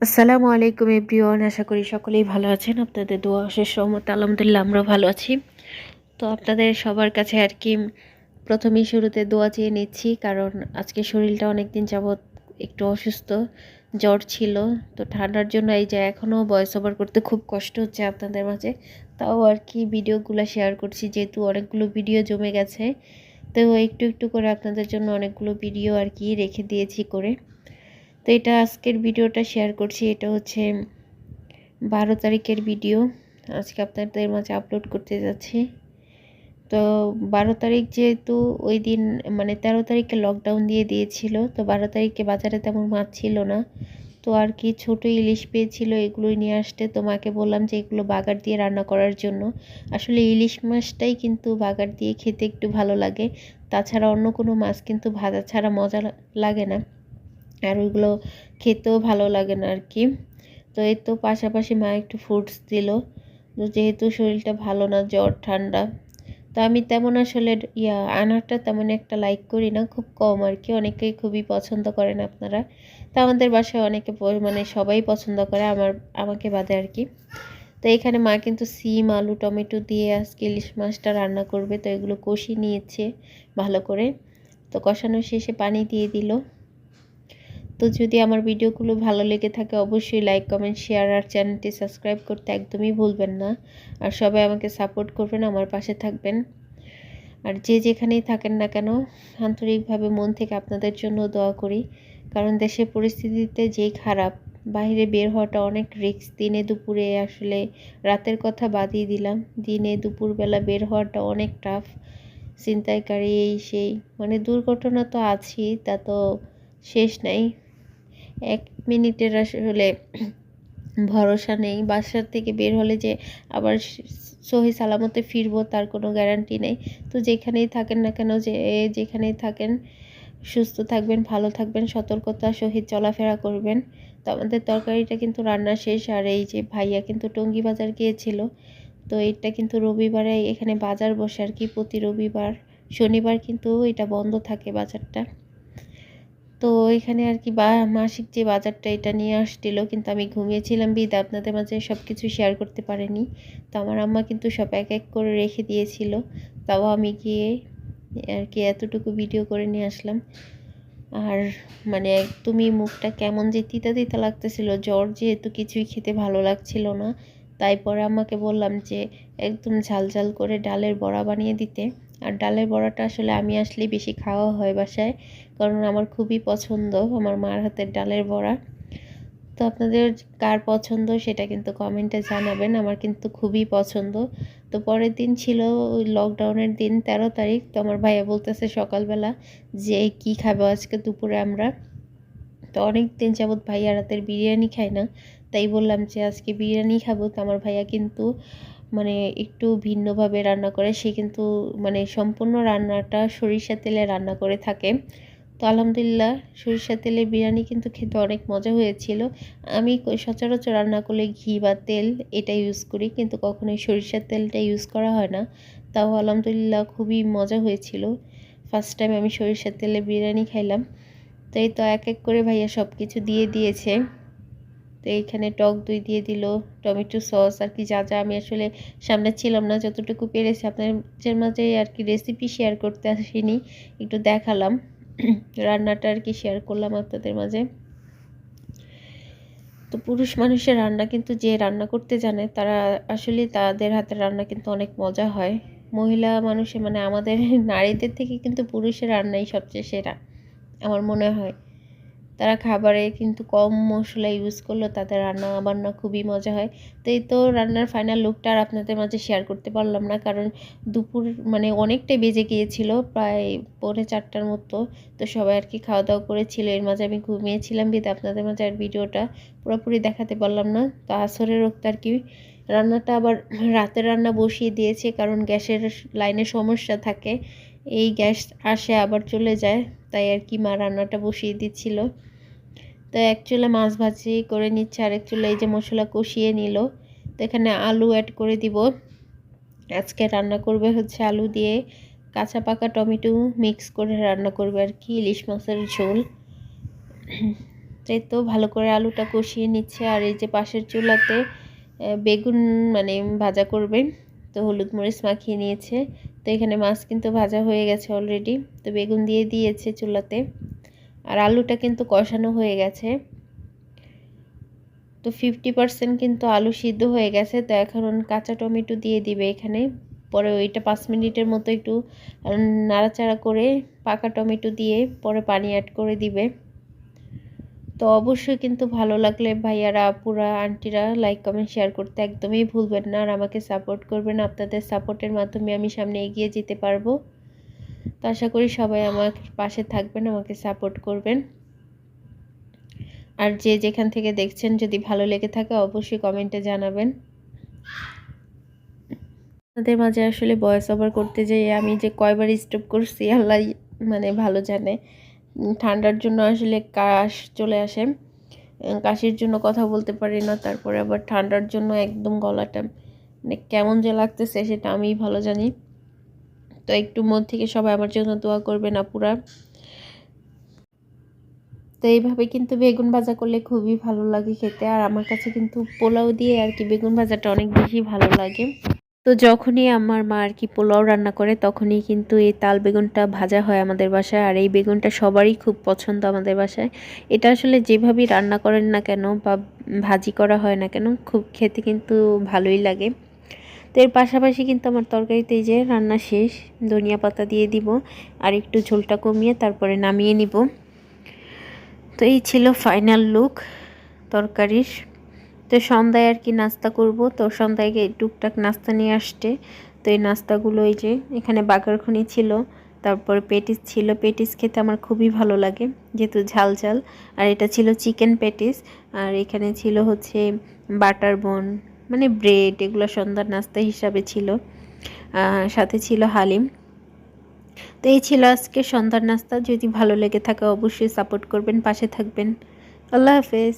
আসসালামু আলাইকুম এভরিওয়ান, আশা করি সকলেই ভালো আছেন। আপনাদের দোয়া শেষ রহমতে আলহামদুলিল্লাহ আমরাও ভালো আছি। তো আপনাদের সবার কাছে আর কি প্রথমেই শুরুতে দোয়া চেয়ে নিচ্ছি, কারণ আজকে শরীরটা অনেক দিন যাবৎ একটু অসুস্থ, জ্বর ছিল। তো ঠান্ডার জন্য এই যে এখনও ভয়েস ওভার করতে খুব কষ্ট হচ্ছে আপনাদের মাঝে। তাও আর কি ভিডিওগুলো শেয়ার করছি, যেহেতু অনেকগুলো ভিডিও জমে গেছে। তো একটু একটু করে আপনাদের জন্য অনেকগুলো ভিডিও আর কি রেখে দিয়েছি করে। তো এটা আজকের ভিডিওটা শেয়ার করছি, এটা হচ্ছে 12 তারিখের ভিডিও। আজকে আপনাদের মাঝে আপলোড করতে যাচ্ছি। তো 12 তারিখ যেহেতু ওই দিন মানে 13 তারিখে লকডাউন দিয়ে দিয়েছিল, তো 12 তারিখে বাজারে তেমন মাছ ছিল না। তো আর কি ছোট ইলিশ পেয়েছিল, এগুলোই নিয়ে আসতে। তো মাকে বললাম যে এগুলো বাগার দিয়ে রান্না করার জন্য। আসলে ইলিশ মাছটাই কিন্তু বাগার দিয়ে খেতে একটু ভালো লাগে, তাছাড়া অন্য কোনো মাছ কিন্তু ভাজা ছাড়া মজা লাগে না, আর ওইগুলো খেতেও ভালো লাগে না আর কি। তো এই তো পাশাপাশি মা একটু ফ্রুটস দিল, যেহেতু শরীরটা ভালো না, জ্বর ঠান্ডা। তো আমি তেমন আসলে আনারটা তেমন একটা লাইক করি না, খুব কম আর কি। অনেকেই খুবই পছন্দ করেন আপনারা। তো আমাদের বাসায় অনেকে মানে সবাই পছন্দ করে, আমাকে বাদে আর কি। তো এখানে মা কিন্তু সিম আলু টমেটো দিয়ে আজকে ইলিশ মাছটা রান্না করবে। তো এগুলো কষিয়ে নিয়েছে ভালো করে। তো কষানো শেষে পানি দিয়ে দিল। তো যদি আমার ভিডিওগুলো ভালো লেগে থাকে অবশ্যই লাইক কমেন্ট শেয়ার আর চ্যানেলটি সাবস্ক্রাইব করতে একদমই ভুলবেন না। আর সবাই আমাকে সাপোর্ট করবেন, আমার পাশে থাকবেন। আর যে যেখানেই থাকেন না কেন, আন্তরিকভাবে মন থেকে আপনাদের জন্য দোয়া করি। কারণ দেশের পরিস্থিতিতে যেই খারাপ, বাইরে বের হওয়াটা অনেক রিস্ক। দিনে দুপুরে আসলে রাতের কথা বাদই দিলাম, দিনে দুপুরবেলা বের হওয়াটা অনেক টাফ। ছিনতাইকারী এই সেই মানে দুর্ঘটনা তো আছেই, তা তো শেষ নাই। 1 মিনিটের আসলে ভরসা নেই। বাসার থেকে বের হলে যে আবার সহি সালামতে ফিরবো তার কোনো গ্যারান্টি নেই। তো যেখানেই থাকেন না কেন, যেখানেই থাকেন সুস্থ থাকবেন, ভালো থাকবেন, সতর্কতার সহিত চলাফেরা করবেন। তো আমাদের তরকারিটা কিন্তু রান্না শেষ। আর এই যে ভাইয়া কিন্তু টঙ্গী বাজার গিয়েছিল। তো এটা কিন্তু রবিবারে এখানে বাজার বসে আর কি, প্রতি রবিবার। শনিবার কিন্তু এটা বন্ধ থাকে বাজারটা। তো এখানে আর কি মাসিক যে বাজারটা এটা নিয়ে আসছিল, কিন্তু আমি ঘুমিয়েছিলাম বিধে আপনাদের মাঝে সব কিছু শেয়ার করতে পারিনি। তো আমার আম্মা কিন্তু সব এক এক করে রেখে দিয়েছিল, তাও আমি গিয়ে আর কি এতটুকু ভিডিও করে নিয়ে আসলাম। আর মানে একদমই মুখটা কেমন যে তিতা তিতা লাগতেছিল, জ্বর যেহেতু কিছুই খেতে ভালো লাগছিল না। তাই পরে আমাকে বললাম যে একদম ঝাল ঝাল করে ডালের বড়া বানিয়ে দিতে। আর ডালের বড়াটা আসলে আমি আসলেই বেশি খাওয়া হয় বাসায়, কারণ আমার খুবই পছন্দ আমার মার হাতের ডালের বড়া। তো আপনাদের কার পছন্দ সেটা কিন্তু কমেন্টে জানাবেন, আমার কিন্তু খুবই পছন্দ। তো পরের দিন ছিল ওই লকডাউনের দিন, 13 তারিখ। তো আমার ভাইয়া বলতেছে সকালবেলা যে কি খাবো আজকে দুপুরে আমরা। তো অনেক দিন যাবৎ ভাইয়া রাতের বিরিয়ানি খায় না, তাই বললাম যে আজকে বিরিয়ানি খাবো। তো আমার ভাইয়া কিন্তু মানে একটু ভিন্নভাবে রান্না করে, সে কিন্তু মানে সম্পূর্ণ রান্নাটা সরিষা তেলে রান্না করে থাকে। তো আলহামদুলিল্লাহ সরিষা তেলের বিরিয়ানি কিন্তু খেতে অনেক মজা হয়েছিল। আমি সচরাচর রান্না করলে ঘি বা তেল এটা ইউজ করি, কিন্তু কখনোই সরিষার তেলটা ইউজ করা হয় না। তাও আলহামদুলিল্লাহ খুবই মজা হয়েছিল। ফার্স্ট টাইম আমি সরিষার তেলে বিরিয়ানি খাইলাম। তো এই তো এক এক করে ভাইয়া সব কিছু দিয়ে দিয়েছে। তো এইখানে টক দই দিয়ে দিল, টমেটো সস আর কি যা যা আমি আসলে সামনে ছিলাম না, যতটুকু পেরেছি আপনাদের মাঝে আর কি রেসিপি শেয়ার করতে আসিনি, একটু দেখালাম। রান্নাটা আর কি শেয়ার করলাম আপনাদের মাঝে। তো পুরুষ মানুষের রান্না কিন্তু যে রান্না করতে জানে তারা আসলে তাদের হাতের রান্না কিন্তু অনেক মজা হয়। মহিলা মানুষের মানে আমাদের নারীদের থেকে কিন্তু পুরুষের রান্নাই সবচেয়ে সেরা আমার মনে হয়। তারা খাবারে কিন্তু কম মশলা ইউজ করলেও তাদের রান্না বান্না খুবই মজা হয়। তো এই তো রান্নার ফাইনাল লুকটা আর আপনাদের মাঝে শেয়ার করতে পারলাম না, কারণ দুপুর মানে অনেকটাই বেজে গিয়েছিল, প্রায় 3:45টার মতো। তো সবাই আর কি খাওয়া দাওয়া করেছিল, এর মাঝে আমি ঘুমিয়েছিলাম বিধে আপনাদের মাঝে আর ভিডিওটা পুরোপুরি দেখাতে পারলাম না। তো আসরের রক্ত আর কি রান্নাটা আবার রাতের রান্না বসিয়ে দিয়েছে, কারণ গ্যাসের লাইনের সমস্যা থাকে, এই গ্যাস আসে আবার চলে যায়। তাই আর কি মা রান্নাটা বসিয়ে দিচ্ছিল। তো এক চুলা মাছ ভাজি করে নিচ্ছে, আর এক চুলা এই যে মশলা কষিয়ে নিল। তো এখানে আলু অ্যাড করে দিব। আজকে রান্না করবে হচ্ছে আলু দিয়ে কাঁচা পাকা টমেটো মিক্স করে রান্না করবে আর কি, ইলিশ মাছের ঝোল। এই তো ভালো করে আলুটা কষিয়ে নিচ্ছে। আর এই যে পাশের চুলাতে বেগুন মানে ভাজা করবে, তো হলুদ মরিচ মাখিয়ে নিয়েছে। তো এখানে মাছ কিন্তু ভাজা হয়ে গেছে অলরেডি, তো বেগুন দিয়ে দিয়েছে চুলাতে। আর আলুটা কিন্তু কষানো হয়ে গেছে, তো 50% কিন্তু আলু সিদ্ধ হয়ে গেছে। তো এখন কাঁচা টমেটো দিয়ে দিবে এখানে, পরে ওইটা 5 মিনিটের মতো একটু নাড়াচাড়া করে পাকা টমেটো দিয়ে পরে পানি অ্যাড করে দিবে। তো অবশ্যই কিন্তু ভালো লাগলে ভাইয়ারা, আপুরা, আন্টিরা লাইক কমেন্ট শেয়ার করতে একদমই ভুলবেন না। আর আমাকে সাপোর্ট করবেন, আপনাদের সাপোর্টের মাধ্যমে আমি সামনে এগিয়ে যেতে পারবো। তো আশা করি সবাই আমার পাশে থাকবেন, আমাকে সাপোর্ট করবেন। আর যে যেখান থেকে দেখছেন যদি ভালো লেগে থাকে অবশ্যই কমেন্টে জানাবেন। আপনাদের মাঝে আসলে ভয়েস ওভার করতে যাই আমি যে কয়বার স্টপ করছি আল্লাহ মানে ভালো জানে। ঠান্ডার জন্য আসলে কাশ চলে আসে, কাশির জন্য কথা বলতে পারি না, তারপরে আবার ঠান্ডার জন্য একদম গলাটা মানে কেমন যে লাগতেছে সেটা আমিই ভালো জানি। তো একটু মন থেকে সবাই আমার জন্য দোয়া করবেন আপুরা। তো এইভাবে কিন্তু বেগুন ভাজা করলে খুবই ভালো লাগে খেতে। আর আমার কাছে কিন্তু পোলাও দিয়ে আর কি বেগুন ভাজাটা অনেক বেশি ভালো লাগে। তো যখনই আমার মা আর কি পোলাও রান্না করে তখনই কিন্তু এই তাল বেগুনটা ভাজা হয় আমাদের বাসায়। আর এই বেগুনটা সবারই খুব পছন্দ আমাদের বাসায়। এটা আসলে যেভাবেই রান্না করেন না কেন বা ভাজি করা হয় না কেন, খুব খেতে কিন্তু ভালোই লাগে। তো এর পাশাপাশি কিন্তু আমার তরকারিতে এই যে রান্না শেষ, ধনিয়া পাতা দিয়ে দিব আর একটু ঝোলটা কমিয়ে তারপরে নামিয়ে নিব। তো এই ছিল ফাইনাল লুক তরকারির। তো সন্ধ্যায় আর কি নাস্তা করব, তো সন্ধ্যায় টুকটাক নাস্তা নিয়ে আসছে। তো এই নাস্তাগুলো এই যে এখানে বাগারখনি ছিল, তারপর পেটিস ছিল। পেটিস খেতে আমার খুবই ভালো লাগে যেহেতু ঝাল ঝাল। আর এটা ছিল চিকেন পেটিস। আর এখানে ছিল হচ্ছে বাটার বোন মানে ব্রেড, এগুলো সন্ধ্যার নাস্তা হিসাবে ছিল। সাথে ছিল হালিম। তো এই ছিল আজকে সন্ধ্যার নাস্তা। যদি ভালো লেগে থাকে অবশ্যই সাপোর্ট করবেন, পাশে থাকবেন। আল্লাহ হাফেজ।